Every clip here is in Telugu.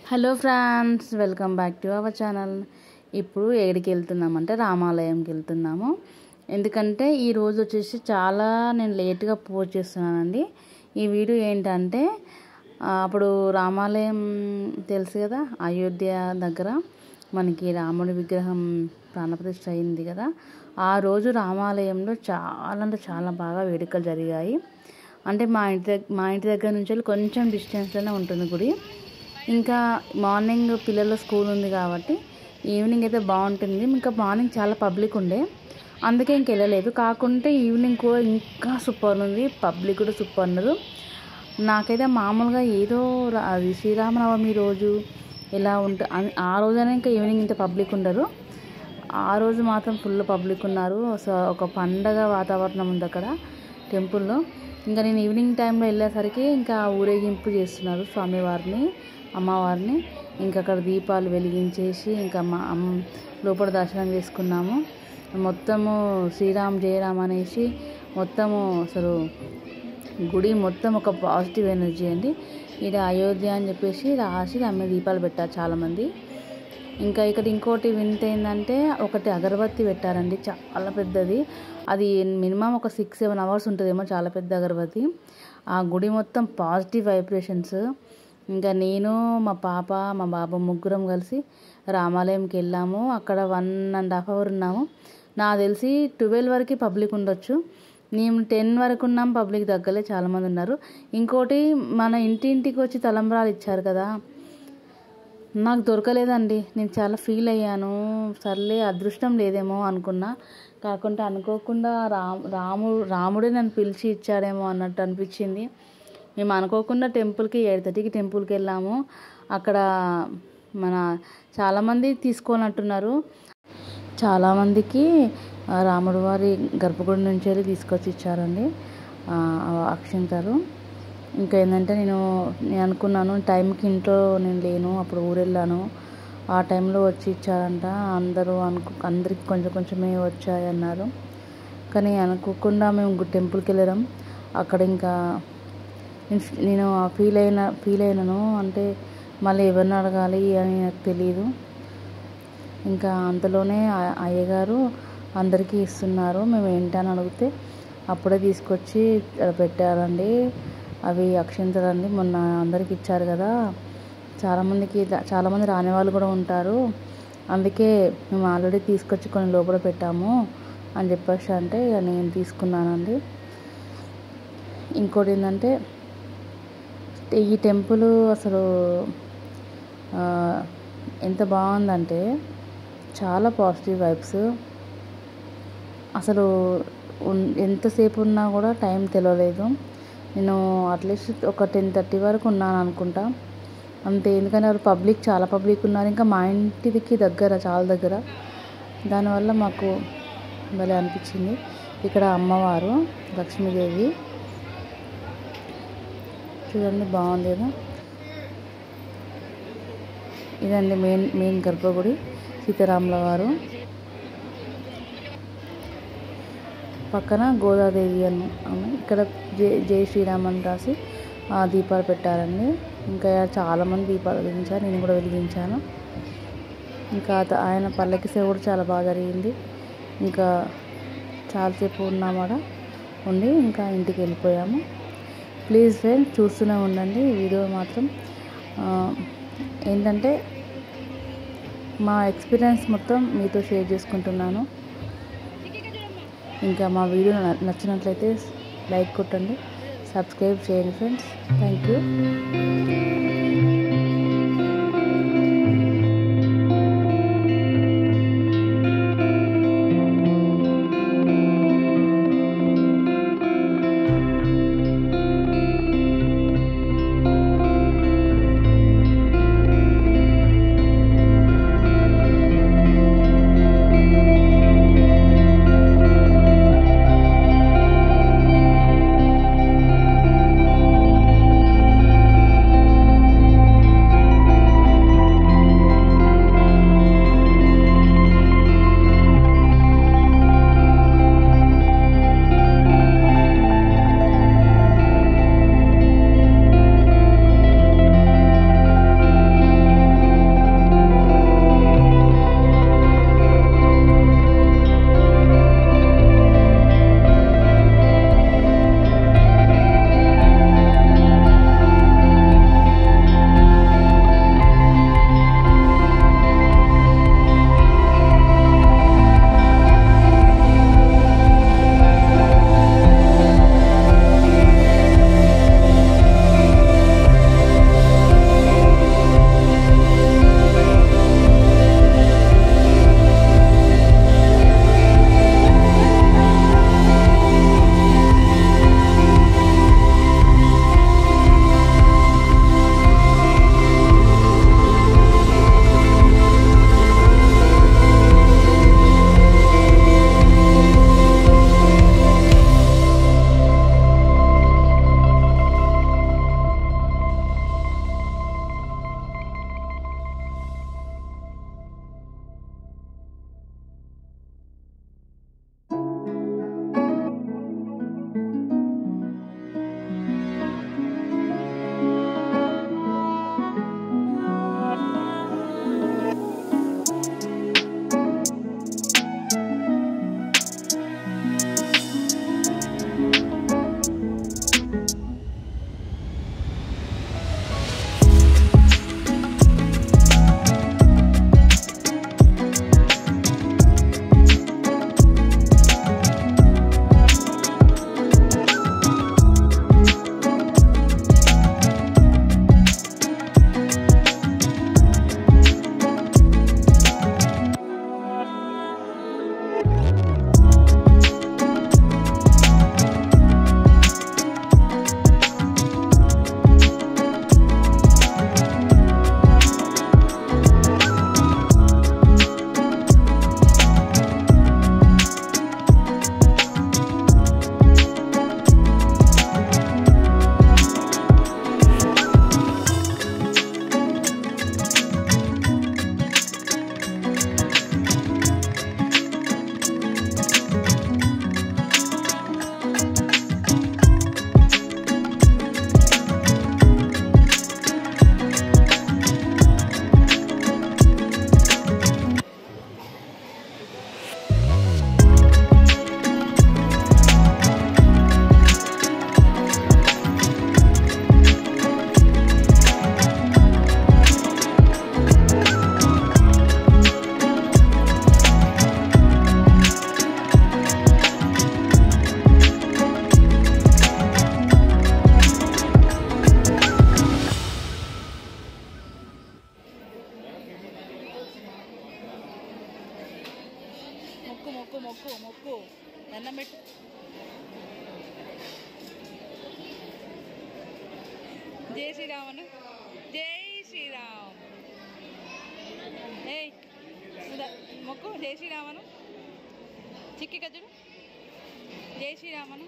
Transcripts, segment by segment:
Hello friends, welcome back to our channel. ఇప్పుడు ఏడికి వెళ్తున్నామంటే రామాలయంకి వెళ్తున్నాము. ఎందుకంటే ఈరోజు వచ్చేసి నేను లేట్గా పోస్ట్ చేస్తున్నానండి. ఈ వీడియో ఏంటంటే అప్పుడు రామాలయం తెలుసు కదా, అయోధ్య దగ్గర మనకి రాముడి విగ్రహం ప్రాణప్రతిష్ఠ అయింది కదా. ఆ రోజు రామాలయంలో చాలా బాగా వేడుకలు జరిగాయి. అంటే మా ఇంటి దగ్గర నుంచి కొంచెం డిస్టెన్స్లోనే ఉంటుంది గుడి. ఇంకా మార్నింగ్ పిల్లల స్కూల్ ఉంది కాబట్టి ఈవినింగ్ అయితే బాగుంటుంది. ఇంకా మార్నింగ్ చాలా పబ్లిక్ ఉండే, అందుకే వెళ్ళలేదు. కాకుంటే ఈవినింగ్ కూడా ఇంకా సూపర్ ఉంది, పబ్లిక్ కూడా సూపర్ ఉన్నారు. నాకైతే మామూలుగా ఏదో అది శ్రీరామనవమి రోజు ఎలా ఉంటుంది ఆ రోజైనా ఇంకా ఈవినింగ్ ఇంత పబ్లిక్ ఉండరు. ఆ రోజు మాత్రం ఫుల్ పబ్లిక్ ఉన్నారు. సో ఒక పండగ వాతావరణం ఉంది అక్కడ టెంపుల్లో. ఇంకా నేను ఈవినింగ్ టైంలో వెళ్ళేసరికి ఇంకా ఊరేగింపు చేస్తున్నారు స్వామివారిని, అమ్మవారిని. ఇంకా అక్కడ దీపాలు వెలిగించేసి ఇంకా లోపల దర్శనం చేసుకున్నాము. మొత్తము శ్రీరామ్ జయరామ్ అనేసి మొత్తము అసలు గుడి మొత్తం ఒక పాజిటివ్ ఎనర్జీ అండి. ఇది అయోధ్య అని చెప్పేసి రాసి దాని మీద దీపాలు పెట్టారు చాలామంది. ఇంకా ఇక్కడ ఇంకోటి వింత ఏంటంటే ఒకటి అగరబత్తి పెట్టారండి, చాలా పెద్దది. అది మినిమం ఒక 6-7 అవర్స్ ఉంటుందేమో, చాలా పెద్ద అగరబత్తి. ఆ గుడి మొత్తం పాజిటివ్ వైబ్రేషన్స్. ఇంకా నేను, మా పాప, మా బాబు ముగ్గురం కలిసి రామాలయంకి వెళ్ళాము. అక్కడ 1.5 hours ఉన్నాము. నాకు తెలిసి 12 వరకు పబ్లిక్ ఉండొచ్చు. మేము 10 వరకు ఉన్నాం, పబ్లిక్ దగ్గరలే చాలామంది ఉన్నారు. ఇంకోటి మన ఇంటింటికి వచ్చి తలంబ్రాలు ఇచ్చారు కదా, నాకు దొరకలేదండి. నేను చాలా ఫీల్ అయ్యాను. సర్లే అదృష్టం లేదేమో అనుకున్నా. కాకుంటే అనుకోకుండా రాముడే నన్ను పిలిచి ఇచ్చాడేమో అన్నట్టు అనిపించింది. మేము అనుకోకుండా టెంపుల్కి 8:30కి టెంపుల్కి వెళ్ళాము. అక్కడ చాలామంది తీసుకోనట్టున్నారు. చాలామందికి రాముడి వారి గర్భగుడి నుంచి వెళ్ళి తీసుకొచ్చి ఇచ్చారండి అక్షింతలు. ఇంకా ఏంటంటే నేను అనుకున్నాను టైంకి ఇంట్లో నేను లేను, అప్పుడు ఊరెళ్ళాను. ఆ టైంలో వచ్చి ఇచ్చారంట. అందరికి కొంచెమే వచ్చాయన్నారు. కానీ అనుకోకుండా మేము టెంపుల్కి వెళ్ళడం, అక్కడ ఇంకా నేను ఫీల్ అయినాను. అంటే మళ్ళీ ఎవరిని అడగాలి అని నాకు తెలియదు. ఇంకా అంతలోనే అయ్యగారు అందరికీ ఇస్తున్నారు. మేము ఏంటని అడిగితే అప్పుడే తీసుకొచ్చి పెట్టారండి. అవి అక్షింతలండి, మొన్న అందరికి ఇచ్చారు కదా. చాలామంది రాని వాళ్ళు కూడా ఉంటారు, అందుకే మేము ఆల్రెడీ తీసుకొచ్చి కొన్ని లోపల పెట్టాము అని చెప్పేసి అంటే నేను తీసుకున్నానండి. ఇంకోటి ఏంటంటే ఈ టెంపుల్ అసలు ఎంత బాగుందంటే చాలా పాజిటివ్ వైబ్స్. అసలు ఎంతసేపు ఉన్నా కూడా టైం తెలియలేదు. నేను అట్లీస్ట్ ఒక 10:30 వరకు ఉన్నాను అనుకుంటా అంతే. ఎందుకంటే పబ్లిక్ చాలా పబ్లిక్ ఉన్నారు. ఇంకా మా ఇంటికి చాలా దగ్గర, దానివల్ల మాకు భలే అనిపించింది. ఇక్కడ అమ్మవారు లక్ష్మీదేవి చూడండి, బాగుంది కదా. ఇదండి మెయిన్ గర్భగుడి, సీతారాముల వారు. పక్కన గోదాదేవి అని ఇక్కడ జై శ్రీరామ్ అని రాసి దీపాలు పెట్టారండి. ఇంకా చాలామంది దీపాలు వెలిగించారు, నేను కూడా వెలిగించాను. ఇంకా ఆయన పల్లకి సేవ కూడా చాలా బాగా జరిగింది. ఇంకా చాలాసేపు ఉన్నామాట ఉండి ఇంకా ఇంటికి వెళ్ళిపోయాము. ప్లీజ్ ఫ్రెండ్స్, చూస్తూనే ఉండండి ఈ వీడియో మాత్రం. ఏంటంటే మా ఎక్స్పీరియన్స్ మొత్తం మీతో షేర్ చేసుకుంటున్నాను. ఇంకా మా వీడియో నచ్చినట్లయితే లైక్ కొట్టండి, సబ్స్క్రైబ్ చేయండి ఫ్రెండ్స్. Thank you. మొక్కు మొక్కు మొక్కు దండం పెట్టు. జై శ్రీరామను. జై శ్రీరామ్. ఏయ్ మొక్కు జై శ్రీరామను. చిక్కి కజ్జుడు. జై శ్రీరామను.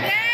जय